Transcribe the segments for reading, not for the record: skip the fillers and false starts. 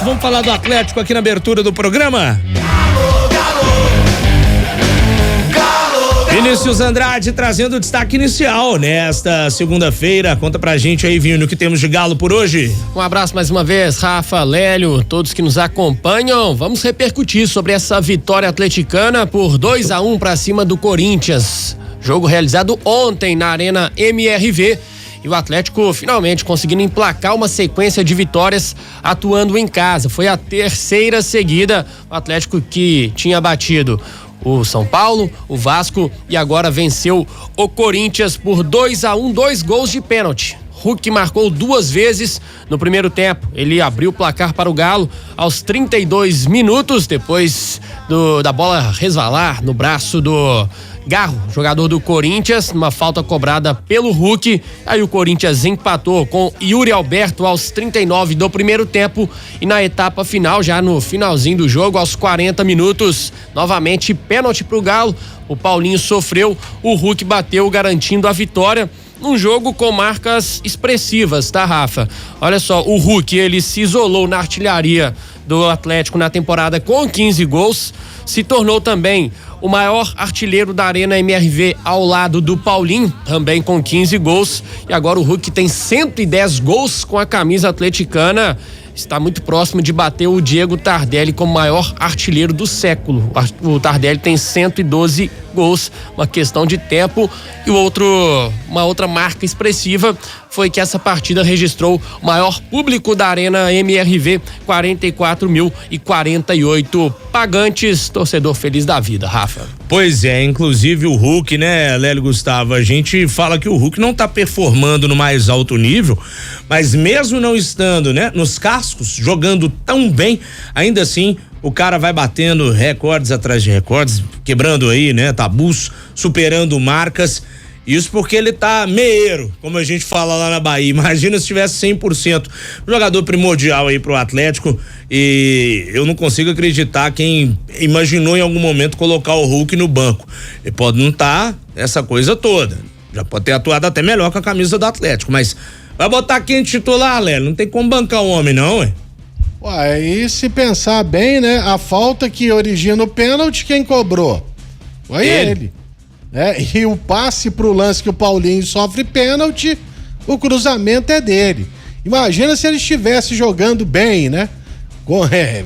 Vamos falar do Atlético aqui na abertura do programa? Vinícius Andrade trazendo o destaque inicial nesta segunda-feira. Conta pra gente aí, Vini, o que temos de Galo por hoje. Um abraço mais uma vez, Rafa, Lélio, todos que nos acompanham. Vamos repercutir sobre essa vitória atleticana por 2-1 pra cima do Corinthians. Jogo realizado ontem na Arena MRV. E o Atlético finalmente conseguindo emplacar uma sequência de vitórias atuando em casa. Foi a terceira seguida. O Atlético que tinha batido o São Paulo, o Vasco e agora venceu o Corinthians por 2-1, 2 gols de pênalti. Hulk marcou 2 vezes no primeiro tempo. Ele abriu o placar para o Galo aos 32 minutos, depois da bola resvalar no braço do Garro, jogador do Corinthians, numa falta cobrada pelo Hulk. Aí o Corinthians empatou com Yuri Alberto aos 39 do primeiro tempo e na etapa final, já no finalzinho do jogo, aos 40 minutos, novamente pênalti pro Galo. O Paulinho sofreu, o Hulk bateu, garantindo a vitória. Um jogo com marcas expressivas, tá, Rafa? Olha só, o Hulk, ele se isolou na artilharia do Atlético na temporada com 15 gols, se tornou também o maior artilheiro da Arena MRV ao lado do Paulinho, também com 15 gols. E agora o Hulk tem 110 gols com a camisa atleticana. Está muito próximo de bater o Diego Tardelli como maior artilheiro do século. O Tardelli tem 112 gols, uma questão de tempo. E uma outra marca expressiva foi que essa partida registrou o maior público da Arena MRV, 44.048 pagantes. Torcedor feliz da vida, Rafa. Pois é, inclusive o Hulk, né, Lélio Gustavo, a gente fala que o Hulk não tá performando no mais alto nível, mas mesmo não estando, né, nos cascos, jogando tão bem, ainda assim o cara vai batendo recordes atrás de recordes, quebrando aí, né, tabus, superando marcas. Isso porque ele tá meieiro, como a gente fala lá na Bahia. Imagina se tivesse 100%. Um jogador primordial aí pro Atlético, e eu não consigo acreditar quem imaginou em algum momento colocar o Hulk no banco. Ele pode não estar essa coisa toda. Já pode ter atuado até melhor com a camisa do Atlético, mas vai botar quem titular, Léo? Não tem como bancar o homem, não, ué. Ué, e se pensar bem, né? A falta que origina o pênalti, quem cobrou? Foi ele. E o passe pro lance que o Paulinho sofre pênalti, o cruzamento é dele. Imagina se ele estivesse jogando bem, né?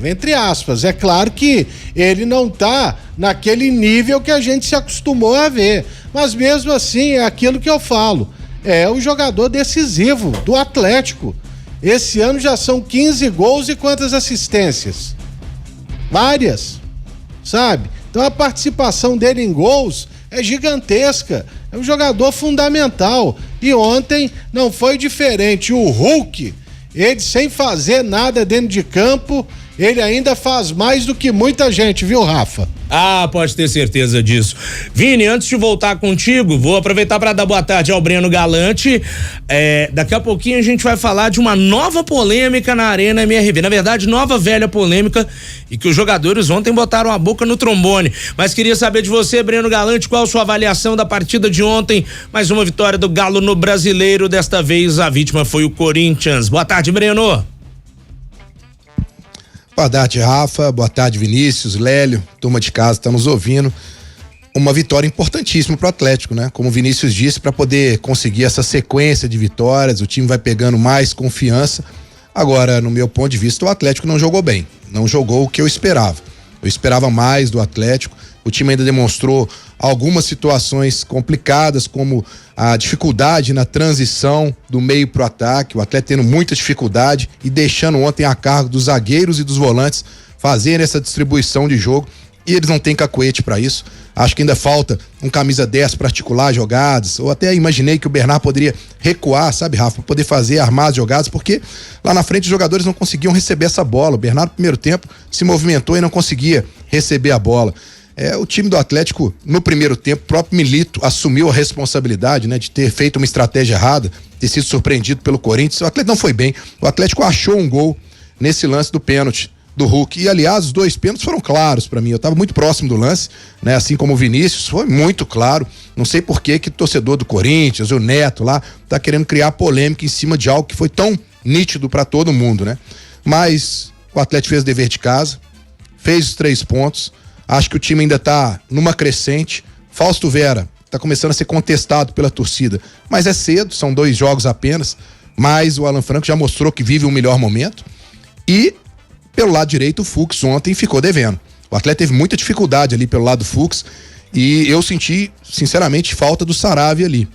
Entre aspas, é claro que ele não tá naquele nível que a gente se acostumou a ver, mas mesmo assim é aquilo que eu falo, é o jogador decisivo do Atlético. Esse ano já são 15 gols e quantas assistências? Várias, sabe? Então a participação dele em gols é gigantesca, é um jogador fundamental e ontem não foi diferente. O Hulk, ele sem fazer nada dentro de campo, ele ainda faz mais do que muita gente, viu, Rafa? Ah, pode ter certeza disso. Vini, antes de voltar contigo, vou aproveitar para dar boa tarde ao Breno Galante. Daqui a pouquinho a gente vai falar de uma nova polêmica na Arena MRV. Na verdade, nova velha polêmica, e que os jogadores ontem botaram a boca no trombone. Mas queria saber de você, Breno Galante, qual a sua avaliação da partida de ontem? Mais uma vitória do Galo no Brasileiro. Desta vez a vítima foi o Corinthians. Boa tarde, Breno. Boa tarde, Rafa. Boa tarde, Vinícius, Lélio, turma de casa, tá nos ouvindo. Uma vitória importantíssima pro Atlético, né? Como o Vinícius disse, para poder conseguir essa sequência de vitórias, o time vai pegando mais confiança. Agora, no meu ponto de vista, o Atlético não jogou bem, não jogou o que eu esperava. Eu esperava mais do Atlético. O time ainda demonstrou algumas situações complicadas, como a dificuldade na transição do meio pro ataque, o Atlético tendo muita dificuldade e deixando ontem a cargo dos zagueiros e dos volantes fazerem essa distribuição de jogo, e eles não têm cacuete para isso. Acho que ainda falta um camisa 10 para articular jogadas, ou até imaginei que o Bernard poderia recuar, sabe, Rafa, para poder armar as jogadas, porque lá na frente os jogadores não conseguiam receber essa bola. O Bernard no primeiro tempo se movimentou e não conseguia receber a bola. O time do Atlético, no primeiro tempo, o próprio Milito assumiu a responsabilidade, né, de ter feito uma estratégia errada, ter sido surpreendido pelo Corinthians. O Atlético não foi bem. O Atlético achou um gol nesse lance do pênalti do Hulk. E, aliás, os dois pênaltis foram claros pra mim. Eu tava muito próximo do lance, né, assim como o Vinícius, foi muito claro. Não sei por que o torcedor do Corinthians, o Neto lá, tá querendo criar polêmica em cima de algo que foi tão nítido pra todo mundo, né? Mas o Atlético fez o dever de casa, fez os 3 pontos, acho que o time ainda tá numa crescente. Fausto Vera tá começando a ser contestado pela torcida, mas é cedo, são 2 jogos apenas, mas o Alan Franco já mostrou que vive um melhor momento. E pelo lado direito, o Fux ontem ficou devendo. O Atlético teve muita dificuldade ali pelo lado do Fux e eu senti, sinceramente, falta do Saravia ali.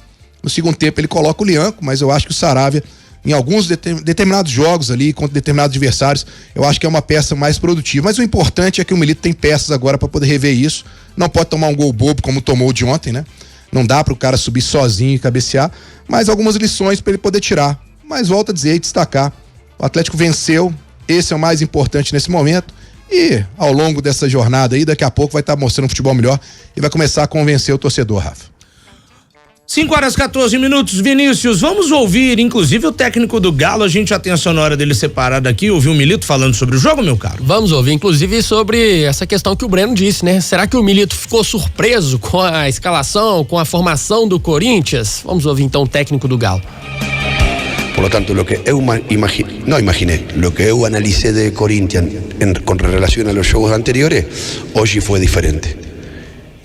No segundo tempo ele coloca o Lianco, mas eu acho que o Saravia, em alguns determinados jogos ali, contra determinados adversários, eu acho que é uma peça mais produtiva. Mas o importante é que o Milito tem peças agora para poder rever isso. Não pode tomar um gol bobo como tomou o de ontem, né? Não dá para o cara subir sozinho e cabecear, mas algumas lições para ele poder tirar. Mas volto a dizer e destacar, o Atlético venceu, esse é o mais importante nesse momento. E ao longo dessa jornada aí, daqui a pouco vai estar mostrando um futebol melhor e vai começar a convencer o torcedor, Rafa. 5h14, Vinícius, vamos ouvir inclusive o técnico do Galo, a gente já tem a sonora dele separada aqui, ouvir o Milito falando sobre o jogo, meu caro? Vamos ouvir inclusive sobre essa questão que o Breno disse, né? Será que o Milito ficou surpreso com a escalação, com a formação do Corinthians? Vamos ouvir então o técnico do Galo. Por lo tanto, lo que eu imaginé, lo que eu analicé de Corinthians con relación a los jogos anteriores, hoy fue diferente.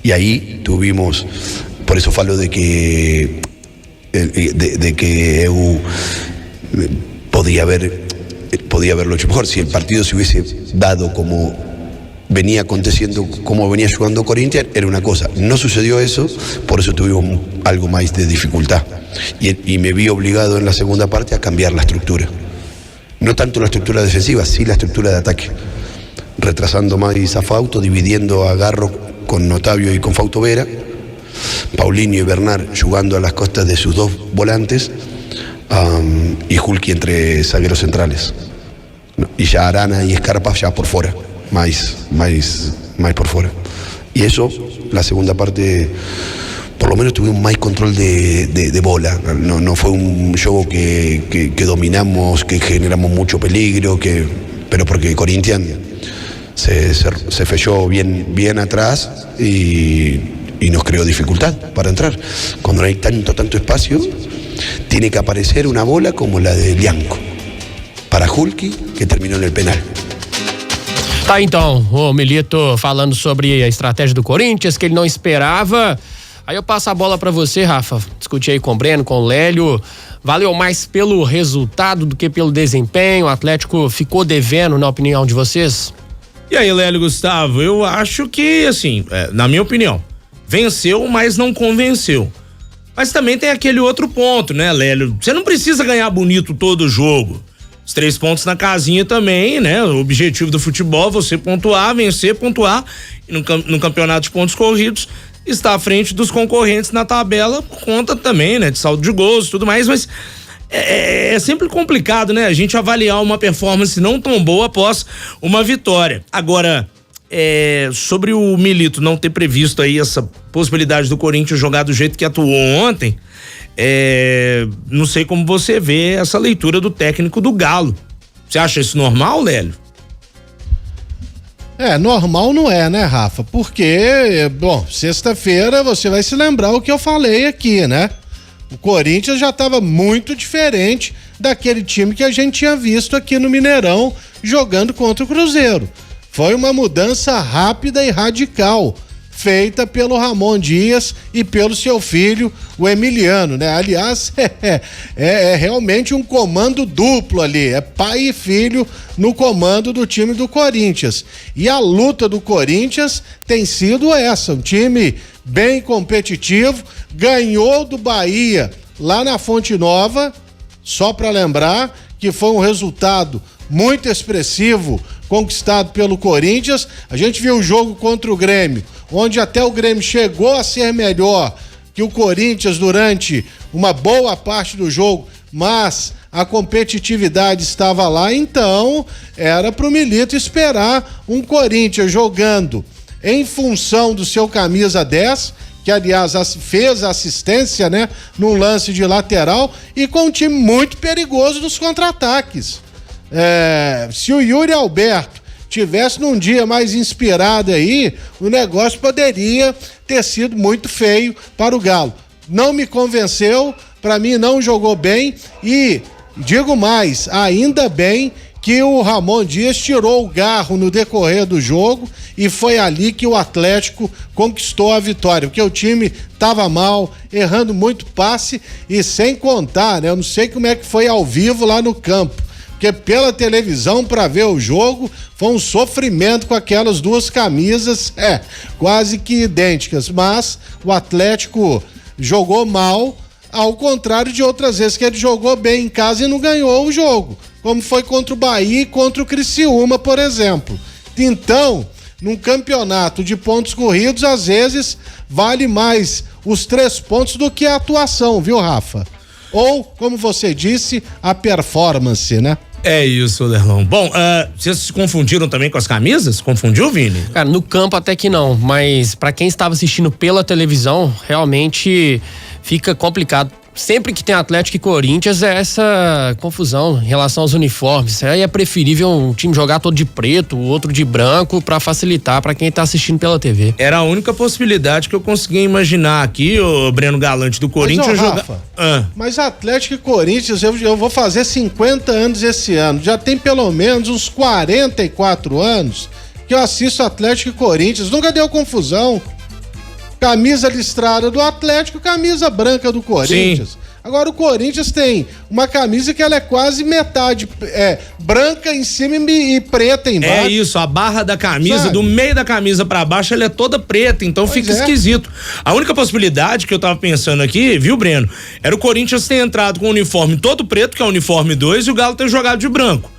Y ahí tuvimos, por eso falo de que eu podía haberlo hecho mejor. Si el partido se hubiese dado como venía aconteciendo, como venía jugando Corinthians, era una cosa. No sucedió eso, por eso tuvimos algo más de dificultad. Y me vi obligado en la segunda parte a cambiar la estructura. No tanto la estructura defensiva, sí la estructura de ataque. Retrasando más a Fausto, dividiendo a Garro con Otavio y con Fausto Vera, Paulinho y Bernard jugando a las costas de sus 2 volantes, y Hulky entre zagueros centrales. Y ya Arana y Scarpa ya por fuera, más por fuera. Y eso, la segunda parte, por lo menos tuvimos más control de bola. No fue un juego que dominamos, que generamos mucho peligro, pero porque Corinthians se fechó bien atrás y nos creó dificultad para entrar. Cuando no hay tanto espacio, tiene que aparecer una bola como la de Lianco para Hulky, que terminou no penal. Tá, então, o Milito falando sobre a estratégia do Corinthians, que ele não esperava. Aí eu passo a bola pra você, Rafa. Discuti aí com o Breno, com o Lélio. Valeu mais pelo resultado do que pelo desempenho? O Atlético ficou devendo, na opinião de vocês? E aí, Lélio, Gustavo, eu acho que, assim, na minha opinião, venceu, mas não convenceu. Mas também tem aquele outro ponto, né, Lélio? Você não precisa ganhar bonito todo jogo. Os 3 pontos na casinha também, né? O objetivo do futebol é você pontuar, vencer, pontuar. E no campeonato de pontos corridos, está à frente dos concorrentes na tabela por conta também, né? De saldo de gols e tudo mais, mas é sempre complicado, né? A gente avaliar uma performance não tão boa após uma vitória. Agora, sobre o Milito não ter previsto aí essa possibilidade do Corinthians jogar do jeito que atuou ontem, não sei como você vê essa leitura do técnico do Galo. Você acha isso normal, Lélio? Normal não é, né, Rafa? Porque, bom, sexta-feira você vai se lembrar o que eu falei aqui, né? O Corinthians já estava muito diferente daquele time que a gente tinha visto aqui no Mineirão jogando contra o Cruzeiro. Foi uma mudança rápida e radical, feita pelo Ramon Dias e pelo seu filho, o Emiliano, né? Aliás, é realmente um comando duplo ali, é pai e filho no comando do time do Corinthians. E a luta do Corinthians tem sido essa, um time bem competitivo, ganhou do Bahia lá na Fonte Nova, só para lembrar que foi um resultado muito expressivo conquistado pelo Corinthians. A gente viu o jogo contra o Grêmio, onde até o Grêmio chegou a ser melhor que o Corinthians durante uma boa parte do jogo, mas a competitividade estava lá, então era pro Milito esperar um Corinthians jogando em função do seu camisa 10, que aliás fez assistência, né, num lance de lateral, e com um time muito perigoso nos contra-ataques. Se o Yuri Alberto tivesse num dia mais inspirado aí, o negócio poderia ter sido muito feio para o Galo. Não me convenceu, para mim não jogou bem, e Digo mais, ainda bem que o Ramon Dias tirou o garro no decorrer do jogo e foi ali que o Atlético conquistou a vitória, porque o time tava mal, errando muito passe e sem contar, né? Eu não sei como é que foi ao vivo lá no campo, porque pela televisão para ver o jogo foi um sofrimento com aquelas duas camisas, quase que idênticas, mas o Atlético jogou mal, ao contrário de outras vezes que ele jogou bem em casa e não ganhou o jogo, como foi contra o Bahia e contra o Criciúma, por exemplo. Então, num campeonato de pontos corridos, às vezes vale mais os 3 pontos do que a atuação, viu, Rafa? Ou, como você disse, a performance, né? É isso, Lerlão. Bom, vocês se confundiram também com as camisas? Confundiu, Vini? Cara, no campo até que não, mas pra quem estava assistindo pela televisão, realmente fica complicado. Sempre que tem Atlético e Corinthians é essa confusão em relação aos uniformes. Aí é preferível um time jogar todo de preto, o outro de branco, pra facilitar pra quem tá assistindo pela TV. Era a única possibilidade que eu conseguia imaginar aqui, o Breno Galante do Corinthians jogar. Mas Atlético e Corinthians, eu vou fazer 50 anos esse ano. Já tem pelo menos uns 44 anos que eu assisto Atlético e Corinthians. Nunca deu confusão. Camisa listrada do Atlético, camisa branca do Corinthians. Sim. Agora o Corinthians tem uma camisa que ela é quase metade branca em cima e preta embaixo. É isso, a barra da camisa, sabe? Do meio da camisa pra baixo, ela é toda preta, então fica esquisito. A única possibilidade que eu tava pensando aqui, viu, Breno, era o Corinthians ter entrado com o uniforme todo preto, que é o uniforme 2, e o Galo ter jogado de branco.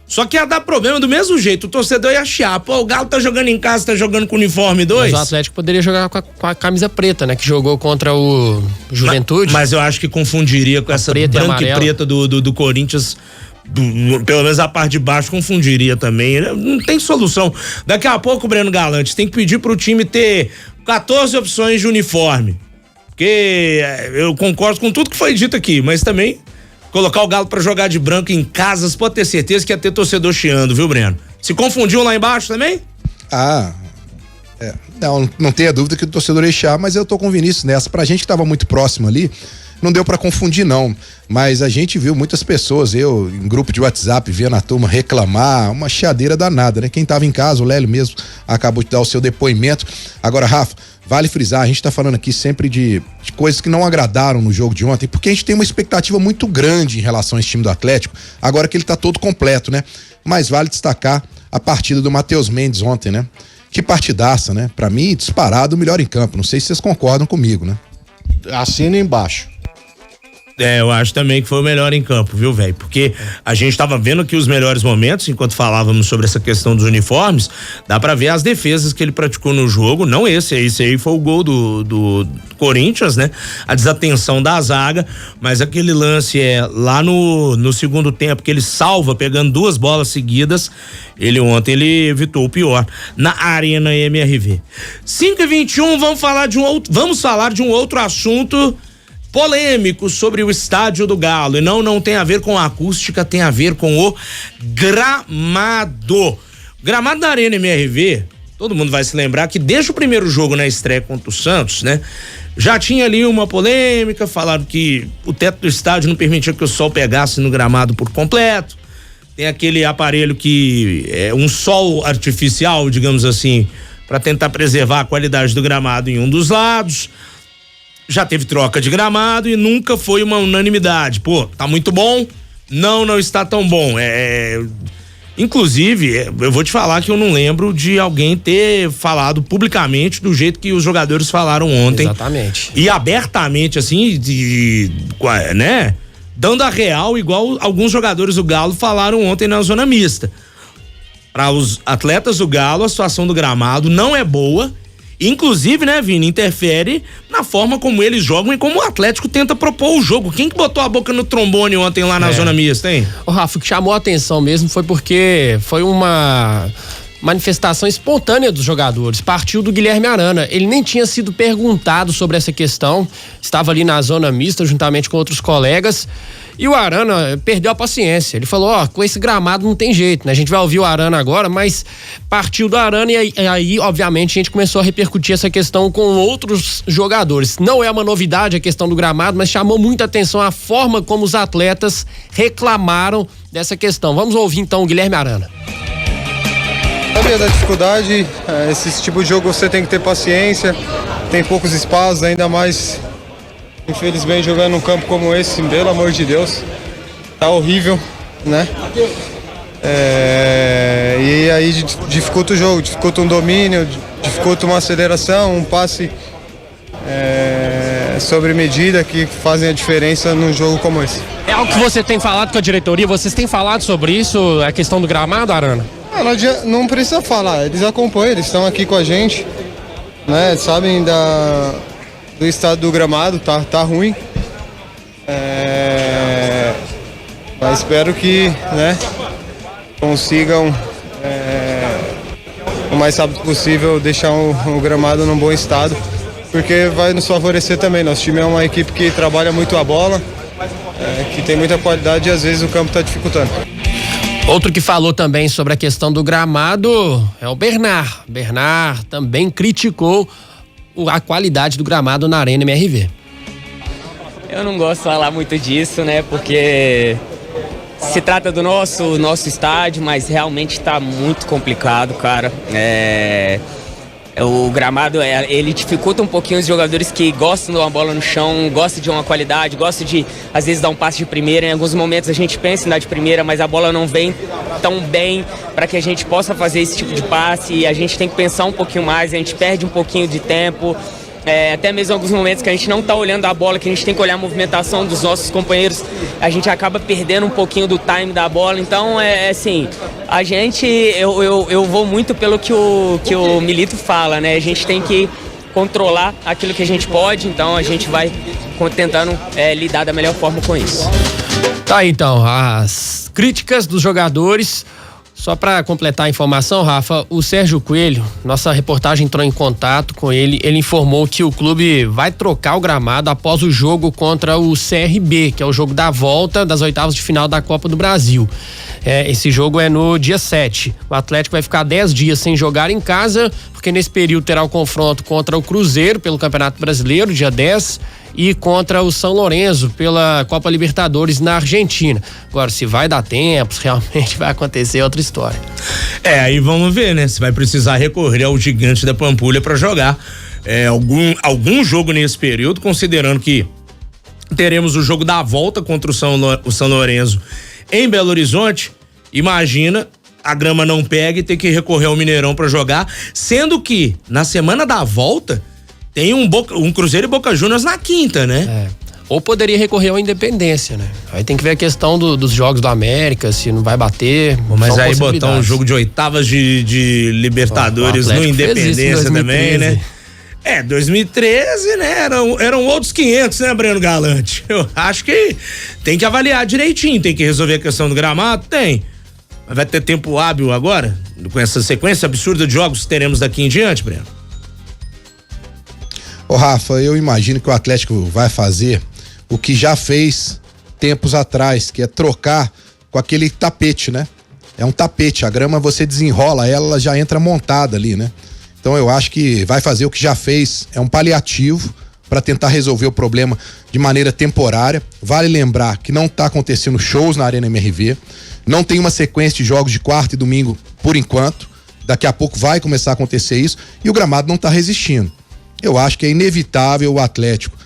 Só que ia dar problema do mesmo jeito, o torcedor ia chiar, pô, o Galo tá jogando em casa, tá jogando com o uniforme 2. Mas o Atlético poderia jogar com a camisa preta, né, que jogou contra o Juventude. Mas eu acho que confundiria com essa branca e preta do Corinthians, pelo menos a parte de baixo confundiria também, não tem solução. Daqui a pouco, Breno Galante, tem que pedir pro time ter 14 opções de uniforme, porque eu concordo com tudo que foi dito aqui, mas também colocar o Galo pra jogar de branco em casas, pode ter certeza que ia ter torcedor chiando, viu, Breno? Se confundiu lá embaixo também? Não tenha dúvida que o torcedor ia chiar, mas eu tô com o Vinícius nessa. Pra gente que tava muito próximo ali, não deu pra confundir não, mas a gente viu muitas pessoas, eu em grupo de WhatsApp, vendo a turma reclamar, uma chiadeira danada, né? Quem tava em casa, o Lélio mesmo, acabou de dar o seu depoimento. Agora, Rafa, vale frisar, a gente tá falando aqui sempre de coisas que não agradaram no jogo de ontem, porque a gente tem uma expectativa muito grande em relação a esse time do Atlético, agora que ele tá todo completo, né? Mas vale destacar a partida do Matheus Mendes ontem, né? Que partidaça, né? Pra mim, disparado o melhor em campo, não sei se vocês concordam comigo, né? Assina embaixo. Eu acho também que foi o melhor em campo, viu, velho? Porque a gente tava vendo aqui os melhores momentos, enquanto falávamos sobre essa questão dos uniformes, dá pra ver as defesas que ele praticou no jogo, não esse aí foi o gol do Corinthians, né? A desatenção da zaga, mas aquele lance lá no segundo tempo, que ele salva pegando 2 bolas seguidas, ontem ele evitou o pior na Arena MRV. 5h21, vamos falar de um outro assunto polêmico sobre o estádio do Galo, e não tem a ver com a acústica, tem a ver com o gramado. Gramado da Arena MRV, todo mundo vai se lembrar que desde o primeiro jogo na estreia contra o Santos, né, já tinha ali uma polêmica, falaram que o teto do estádio não permitia que o sol pegasse no gramado por completo, tem aquele aparelho que é um sol artificial, digamos assim, para tentar preservar a qualidade do gramado em um dos lados. Já teve troca de gramado e nunca foi uma unanimidade. Pô, tá muito bom? Não está tão bom. Inclusive, eu vou te falar que eu não lembro de alguém ter falado publicamente do jeito que os jogadores falaram ontem. Exatamente. E abertamente, assim, né? Dando a real, igual alguns jogadores do Galo falaram ontem na zona mista. Para os atletas do Galo, a situação do gramado não é boa. Inclusive, né, Vini, interfere na forma como eles jogam e como o Atlético tenta propor o jogo. Quem que botou a boca no trombone ontem lá na zona mista, hein? O Rafa, o que chamou a atenção mesmo foi porque foi uma manifestação espontânea dos jogadores, partiu do Guilherme Arana. Ele nem tinha sido perguntado sobre essa questão, estava ali na zona mista juntamente com outros colegas, e o Arana perdeu a paciência. Ele falou, com esse gramado não tem jeito, né? A gente vai ouvir o Arana agora, mas partiu do Arana e aí, obviamente, a gente começou a repercutir essa questão com outros jogadores. Não é uma novidade a questão do gramado, mas chamou muita atenção a forma como os atletas reclamaram dessa questão. Vamos ouvir então o Guilherme Arana. Sabia da dificuldade, esse tipo de jogo você tem que ter paciência, tem poucos espaços, ainda mais, infelizmente, jogando num campo como esse, pelo amor de Deus, tá horrível, né? E aí dificulta o jogo, dificulta um domínio, dificulta uma aceleração, um passe sobre medida que fazem a diferença num jogo como esse. É algo que você tem falado com a diretoria, vocês têm falado sobre isso, a questão do gramado, Arana? Não precisa falar, eles acompanham, eles estão aqui com a gente, né? Sabem do estado do gramado, tá ruim. Mas espero que, né, consigam o mais rápido possível deixar o gramado num bom estado, porque vai nos favorecer também. Nosso time é uma equipe que trabalha muito a bola, que tem muita qualidade e às vezes o campo está dificultando. Outro que falou também sobre a questão do gramado é o Bernard. Bernard também criticou a qualidade do gramado na Arena MRV. Eu não gosto de falar muito disso, né? Porque se trata do nosso estádio, mas realmente está muito complicado, cara. O gramado, ele dificulta um pouquinho os jogadores que gostam de uma bola no chão, gostam de uma qualidade, gostam de, às vezes, dar um passe de primeira. Em alguns momentos a gente pensa em dar de primeira, mas a bola não vem tão bem para que a gente possa fazer esse tipo de passe, e a gente tem que pensar um pouquinho mais, a gente perde um pouquinho de tempo. Até mesmo em alguns momentos que a gente não está olhando a bola, que a gente tem que olhar a movimentação dos nossos companheiros, a gente acaba perdendo um pouquinho do time da bola. Então, assim, a gente, eu vou muito pelo que o Milito fala, né? A gente tem que controlar aquilo que a gente pode, então a gente vai tentando lidar da melhor forma com isso. Tá aí, então, as críticas dos jogadores. Só para completar a informação, Rafa, o Sérgio Coelho, nossa reportagem entrou em contato com ele, ele informou que o clube vai trocar o gramado após o jogo contra o CRB, que é o jogo da volta das oitavas de final da Copa do Brasil. Esse jogo é no dia 7. O Atlético vai ficar 10 dias sem jogar em casa, porque nesse período terá o confronto contra o Cruzeiro pelo Campeonato Brasileiro, dia 10, e contra o São Lourenço pela Copa Libertadores na Argentina. Agora, se vai dar tempo, se realmente vai acontecer, outra história. Aí vamos ver, né? Se vai precisar recorrer ao gigante da Pampulha para jogar algum jogo nesse período, considerando que teremos o jogo da volta contra o São Lourenço em Belo Horizonte. Imagina, a grama não pega e ter que recorrer ao Mineirão para jogar, sendo que na semana da volta tem um Cruzeiro e Boca Juniors na quinta, né? Ou poderia recorrer ao Independência, né? Aí tem que ver a questão dos jogos do América, se não vai bater. Mas aí botar um jogo de oitavas de Libertadores no Independência também, né? 2013, né? Eram outros 500, né, Breno Galante? Eu acho que tem que avaliar direitinho, tem que resolver a questão do gramado, tem. Mas vai ter tempo hábil agora? Com essa sequência absurda de jogos que teremos daqui em diante, Breno? Ô Rafa, eu imagino que o Atlético vai fazer o que já fez tempos atrás, que é trocar com aquele tapete, né? É um tapete, a grama você desenrola ela já entra montada ali, né? Então eu acho que vai fazer o que já fez, é um paliativo para tentar resolver o problema de maneira temporária. Vale lembrar que não tá acontecendo shows na Arena MRV, não tem uma sequência de jogos de quarta e domingo por enquanto, daqui a pouco vai começar a acontecer isso e o gramado não tá resistindo. Eu acho que é inevitável o Atlético,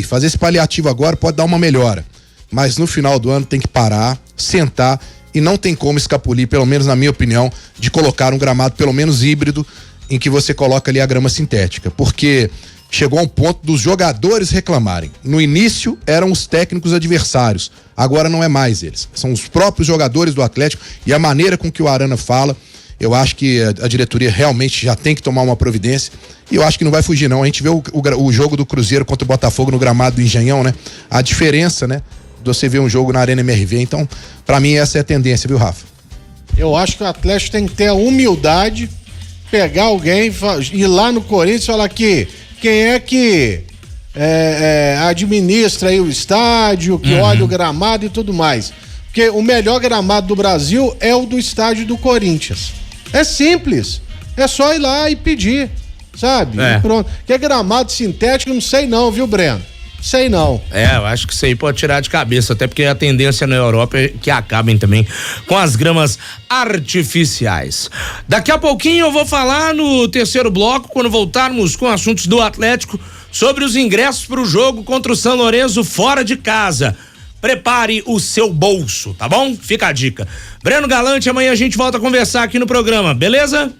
fazer esse paliativo agora pode dar uma melhora, mas no final do ano tem que parar, sentar e não tem como escapulir, pelo menos na minha opinião, de colocar um gramado pelo menos híbrido, em que você coloca ali a grama sintética, porque chegou a um ponto dos jogadores reclamarem. No início eram os técnicos adversários, agora não é mais eles, são os próprios jogadores do Atlético, e a maneira com que o Arana fala, eu acho que a diretoria realmente já tem que tomar uma providência, e eu acho que não vai fugir não. A gente vê o jogo do Cruzeiro contra o Botafogo no gramado do Engenhão, né? A diferença, né? De você ver um jogo na Arena MRV, então pra mim essa é a tendência, viu, Rafa? Eu acho que o Atlético tem que ter a humildade, pegar alguém, ir lá no Corinthians e falar que quem é que administra aí o estádio, que olha o gramado e tudo mais. Porque o melhor gramado do Brasil é o do estádio do Corinthians. É simples. É só ir lá e pedir, sabe? E pronto. Que é gramado sintético, não sei não, viu, Breno? Sei não. Eu acho que isso aí pode tirar de cabeça, até porque a tendência na Europa é que acabem também com as gramas artificiais. Daqui a pouquinho eu vou falar no terceiro bloco, quando voltarmos com assuntos do Atlético, sobre os ingressos para o jogo contra o São Lourenço fora de casa. Prepare o seu bolso, tá bom? Fica a dica. Breno Galante, amanhã a gente volta a conversar aqui no programa, beleza?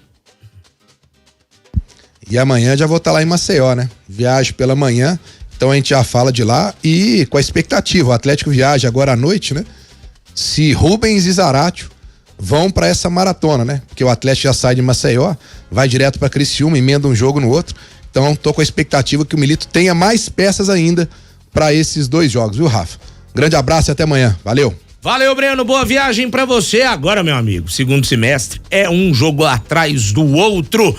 E amanhã já vou estar lá em Maceió, né? Viajo pela manhã, então a gente já fala de lá e com a expectativa, o Atlético viaja agora à noite, né? Se Rubens e Zaratio vão para essa maratona, né? Porque o Atlético já sai de Maceió, vai direto para Criciúma, emenda um jogo no outro. Então tô com a expectativa que o Milito tenha mais peças ainda para esses 2 jogos, viu, Rafa? Grande abraço e até amanhã. Valeu. Valeu, Breno. Boa viagem pra você. Agora, meu amigo, segundo semestre é um jogo atrás do outro.